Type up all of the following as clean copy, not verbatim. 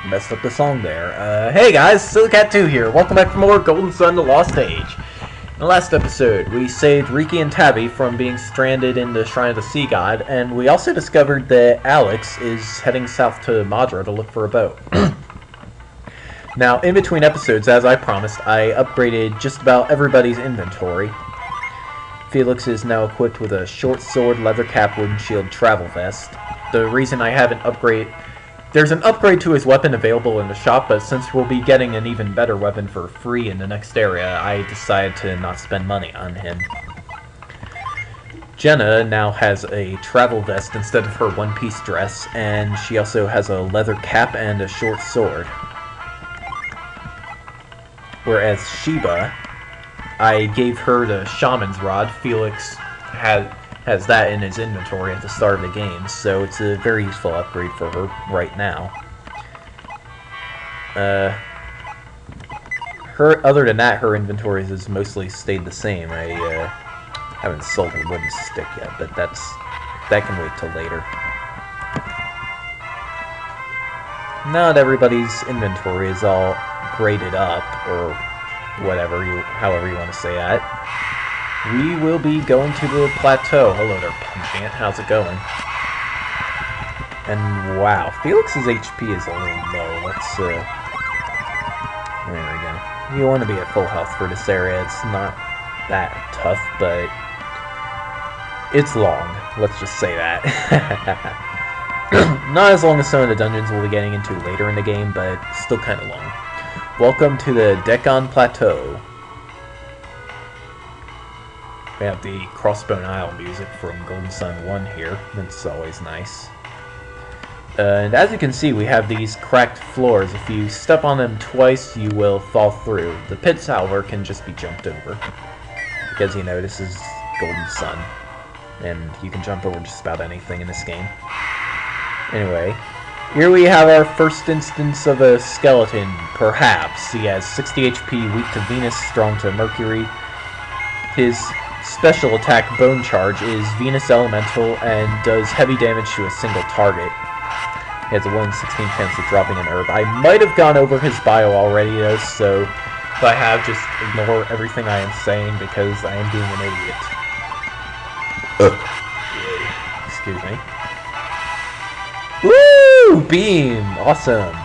Messed up the song there. Hey guys, Sillycat2 here. Welcome back for more Golden Sun: The Lost Age. In the last episode, we saved Riki and Tabby from being stranded in the Shrine of the Sea God, and we also discovered that Alex is heading south to Madra to look for a boat. Now, in between episodes, as I promised, I upgraded just about everybody's inventory. Felix is now equipped with a short sword, leather cap, wooden shield, travel vest. The reason I haven't upgraded... There's an upgrade to his weapon available in the shop, but since we'll be getting an even better weapon for free in the next area, I decided to not spend money on him. Jenna now has a travel vest instead of her one-piece dress, and she also has a leather cap and a short sword. Whereas Sheba, I gave her the Shaman's Rod. Felix has that in his inventory at the start of the game, so it's a very useful upgrade for her right now. Other than that, her inventory has mostly stayed the same. I haven't sold her wooden stick yet, but that can wait till later. Not everybody's inventory is all graded up, or however you want to say that. We will be going to the plateau. Hello there, Punch Ant. How's it going? And wow, Felix's HP is only low. Let's there we go. You want to be at full health for this area. It's not that tough, but it's long. Let's just say that. Not as long as some of the dungeons we'll be getting into later in the game, but still kind of long. Welcome to the Deccan Plateau. We have the Crossbone Isle music from Golden Sun 1 here. That's always nice. And as you can see, we have these cracked floors. If you step on them twice, you will fall through. The pits, however, can just be jumped over. Because, you know, this is Golden Sun. And you can jump over just about anything in this game. Anyway, here we have our first instance of a skeleton, perhaps. He has 60 HP, weak to Venus, strong to Mercury. His special attack, Bone Charge, is Venus Elemental and does heavy damage to a single target. He has a 1 in 16 chance of dropping an herb. I might have gone over his bio already, though, so if I have, just ignore everything I am saying because I am being an idiot. Excuse me. Woo! Beam! Awesome!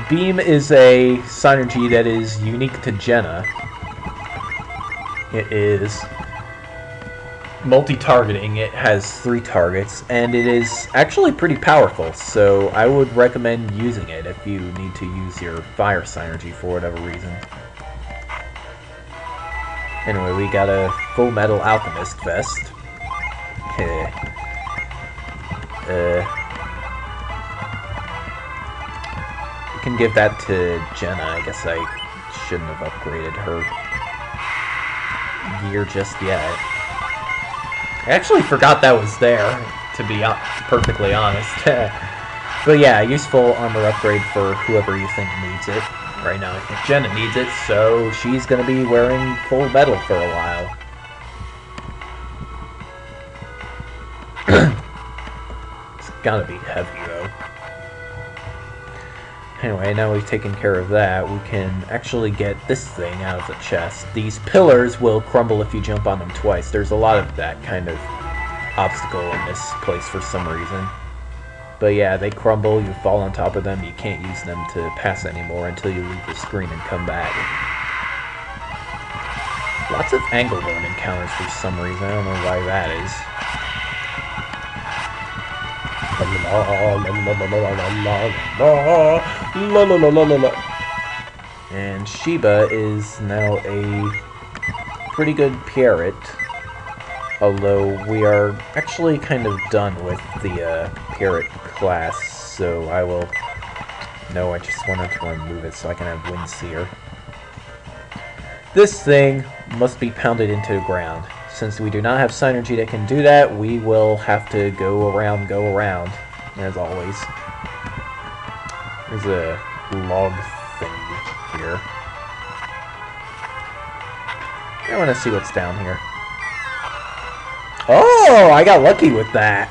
Beam is a synergy that is unique to Jenna. It is multi-targeting. It has 3 targets, and it is actually pretty powerful, so I would recommend using it if you need to use your fire synergy for whatever reason. Anyway, we got a Full Metal Alchemist vest. You can give that to Jenna. I guess I shouldn't have upgraded her gear just yet. I actually forgot that was there, to be perfectly honest. But yeah, useful armor upgrade for whoever you think needs it. Right now I think Jenna needs it, so she's gonna be wearing full metal for a while. It's gotta be heavy though. Anyway, now we've taken care of that, we can actually get this thing out of the chest. These pillars will crumble if you jump on them twice. There's a lot of that kind of obstacle in this place for some reason. But yeah, they crumble, you fall on top of them, you can't use them to pass anymore until you leave the screen and come back. Lots of angle worm encounters for some reason, I don't know why that is. And Sheba is now a pretty good Pierrot, although we are actually kind of done with the Pierrot class, so I will... No, I just wanted to remove it so I can have Windseer. This thing must be pounded into the ground. Since we do not have synergy that can do that, we will have to go around, as always. There's a log thing here. I want to see what's down here. Oh, I got lucky with that.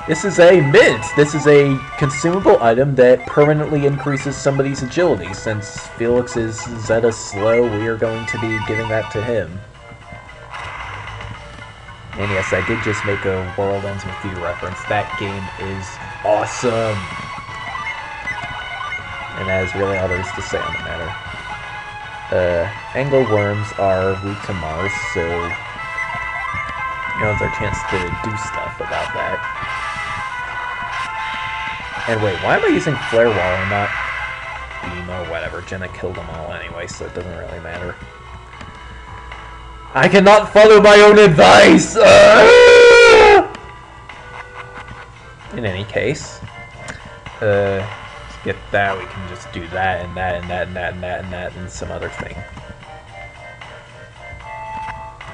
This is a mint. This is a consumable item that permanently increases somebody's agility. Since Felix is Zeta slow, we are going to be giving that to him. And yes, I did just make a World Ends With You reference. That game is awesome. And that is really all there is to say on the matter. Angleworms are weak to Mars, so it's our chance to do stuff about that. And wait, why am I using Flare Wall and not Beam or whatever? Jenna killed them all anyway, so it doesn't really matter. I cannot follow my own advice! In any case, let's get that. We can just do that and that and that and that and that and that and some other thing.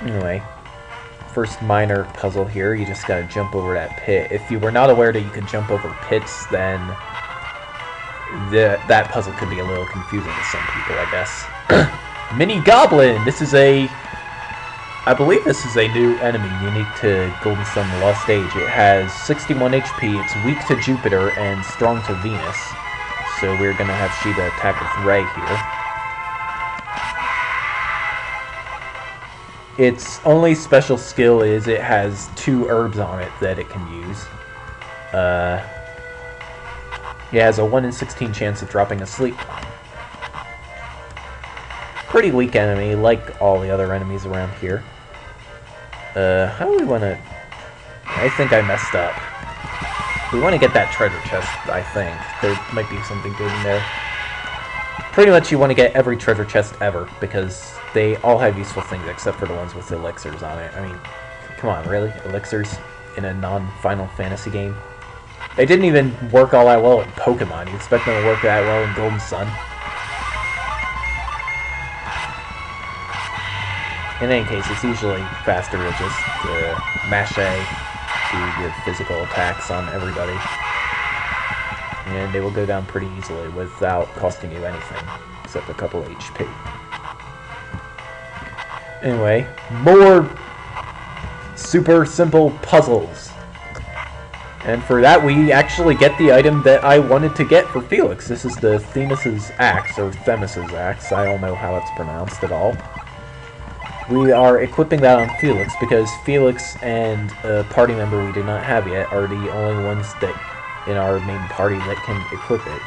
Anyway, first minor puzzle here, you just gotta jump over that pit. If you were not aware that you could jump over pits, then that puzzle could be a little confusing to some people, I guess. Mini Goblin! This is I believe this is a new enemy unique to Golden Sun Lost Age. It has 61 HP, it's weak to Jupiter, and strong to Venus. So we're gonna have Sheeta attack with Ray here. Its only special skill is it has 2 herbs on it that it can use. It has a 1 in 16 chance of dropping a sleep bomb. Pretty weak enemy, like all the other enemies around here. How do we want to... I think I messed up. We want to get that treasure chest, I think. There might be something good in there. Pretty much you want to get every treasure chest ever, because they all have useful things except for the ones with elixirs on it. I mean, come on, really? Elixirs in a non-Final Fantasy game? They didn't even work all that well in Pokemon. You expect them to work that well in Golden Sun? In any case, it's usually faster to just mash A, do your physical attacks on everybody. And they will go down pretty easily without costing you anything, except a couple HP. Anyway, more super simple puzzles. And for that, we actually get the item that I wanted to get for Felix. This is the Themis's Axe, or Themis's Axe. I don't know how it's pronounced at all. We are equipping that on Felix because Felix and a party member we do not have yet are the only ones that in our main party that can equip it.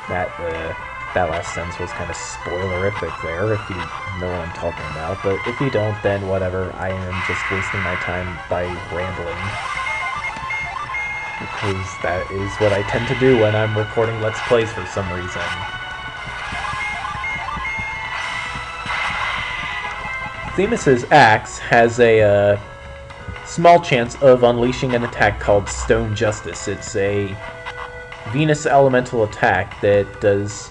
That last sentence was kind of spoilerific there, if you know what I'm talking about. But if you don't, then whatever. I am just wasting my time by rambling. Because that is what I tend to do when I'm recording Let's Plays for some reason. Themis's Axe has a small chance of unleashing an attack called Stone Justice. It's a Venus elemental attack that does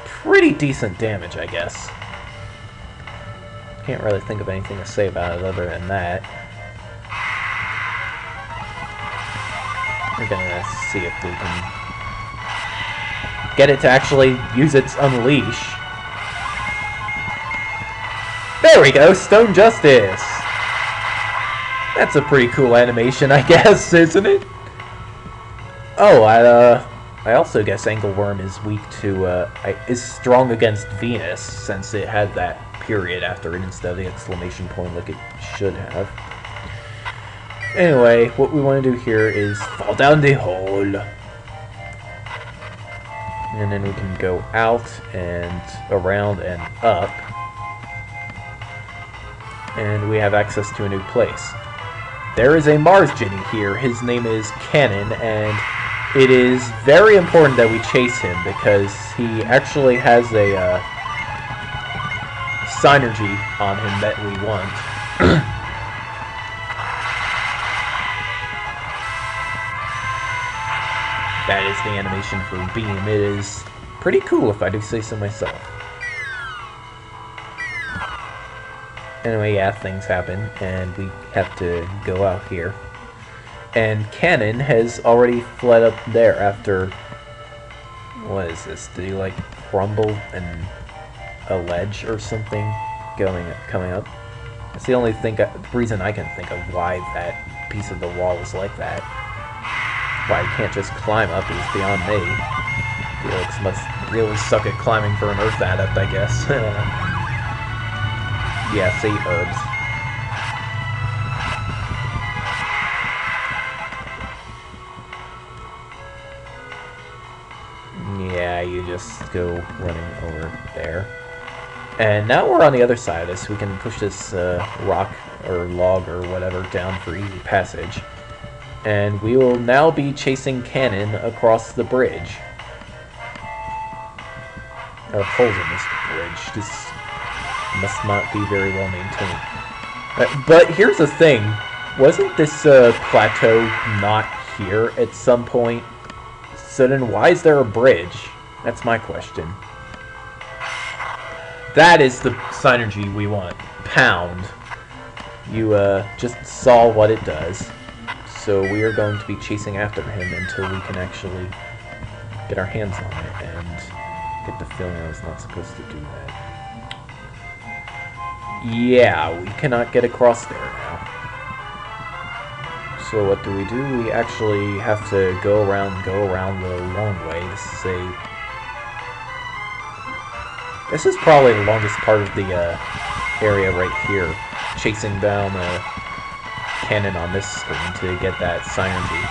pretty decent damage, I guess. Can't really think of anything to say about it other than that. We're gonna see if we can get it to actually use its Unleash. There we go, Stone Justice! That's a pretty cool animation, I guess, isn't it? Oh, I also guess Angleworm is weak to, is strong against Venus, since it had that period after it instead of the exclamation point like it should have. Anyway, what we want to do here is fall down the hole. And then we can go out and around and up. And we have access to a new place. There is a Mars Genie here. His name is Cannon, and it is very important that we chase him because he actually has a synergy on him that we want. That is the animation for Beam. It is pretty cool if I do say so myself. Anyway, yeah, things happen, and we have to go out here. And Cannon has already fled up there after... What is this? Did he, like, crumble in a ledge or something coming up? That's the only reason I can think of why that piece of the wall is like that. Why I can't just climb up is beyond me. Felix must really suck at climbing for an Earth adept, I guess. Yeah, see, herbs. Yeah, you just go running over there. And now we're on the other side of this. We can push this rock or log or whatever down for easy passage. And we will now be chasing cannon across the bridge. There are holes in this bridge. This must not be very well maintained. But here's the thing. Wasn't this plateau not here at some point? So then why is there a bridge? That's my question. That is the synergy we want. Pound. You just saw what it does. So we are going to be chasing after him until we can actually get our hands on it and get the feeling I was not supposed to do that. Yeah, we cannot get across there now. So what do? We actually have to go around the long way. This is probably the longest part of the area right here, chasing down a cannon on this screen to get that synergy.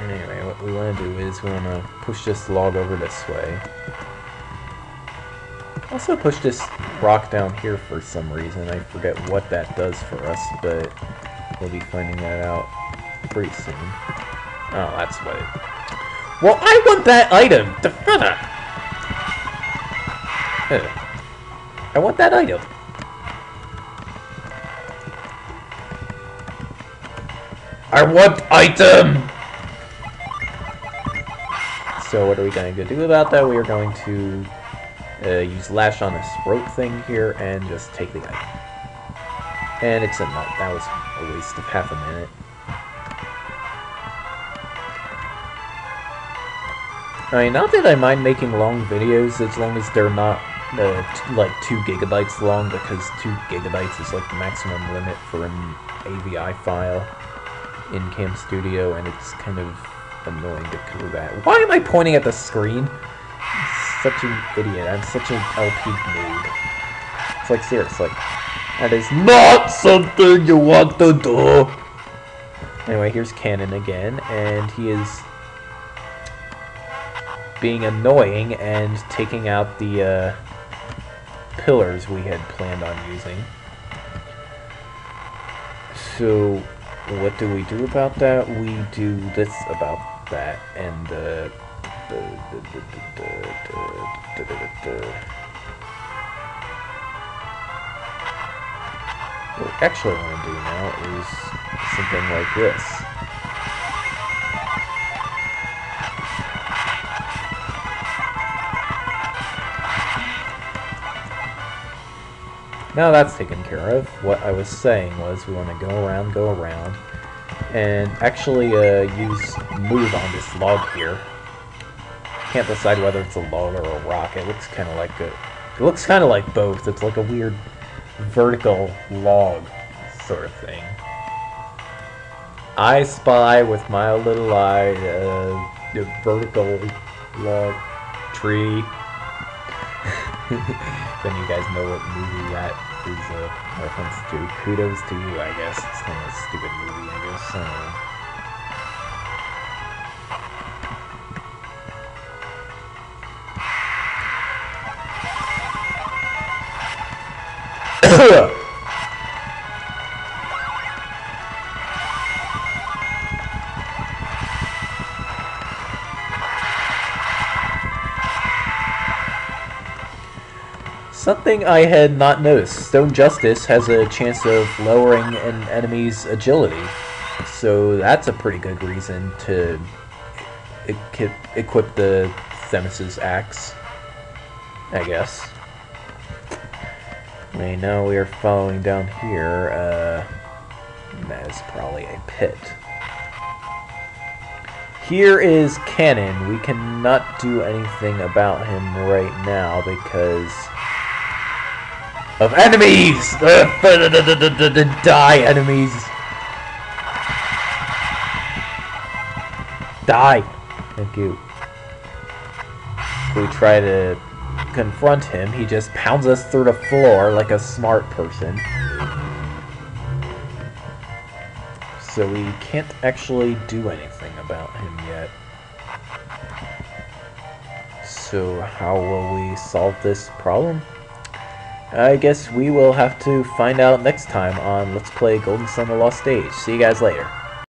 Anyway, what we want to do is we want to push this log over this way. Also push this rock down here for some reason. I forget what that does for us, but we'll be finding that out pretty soon. Oh, that's what it... Well, I want that item! The feather! I want that item. I want item! So what are we going to do about that? We are going to use lash on this rope thing here and just take the item. And it's a nut. That was a waste of half a minute. I mean, not that I mind making long videos as long as they're not like 2 gigabytes long, because 2 gigabytes is like the maximum limit for an AVI file in Cam Studio, and it's kind of annoying to cover that. Why am I pointing at the screen? I'm such an idiot. I'm such an LP noob. It's like, seriously. That is not something you want to do! Anyway, here's Cannon again, and he is being annoying and taking out the pillars we had planned on using. So, what do we do about that? We do this about that, and what we actually want to do now is something like this. Now that's taken care of. What I was saying was we want to go around, and actually use move on this log here. Can't decide whether it's a log or a rock. It looks kind of like both. It's like a weird vertical log sort of thing. I spy with my little eye the vertical log tree. Then you guys know what movie that is a reference to. Kudos to you, I guess. It's kind of a stupid movie, I guess. Something I had not noticed. Stone Justice has a chance of lowering an enemy's agility, so that's a pretty good reason to equip the Themis' axe, I guess. Okay, now we are following down here. That is probably a pit. here is Cannon. We cannot do anything about him right now because of enemies! Die, enemies! Die! Thank you. If we try to confront him, he just pounds us through the floor like a smart person. So we can't actually do anything about him yet. So how will we solve this problem? I guess we will have to find out next time on Let's Play Golden Sun: The Lost Stage. See you guys later.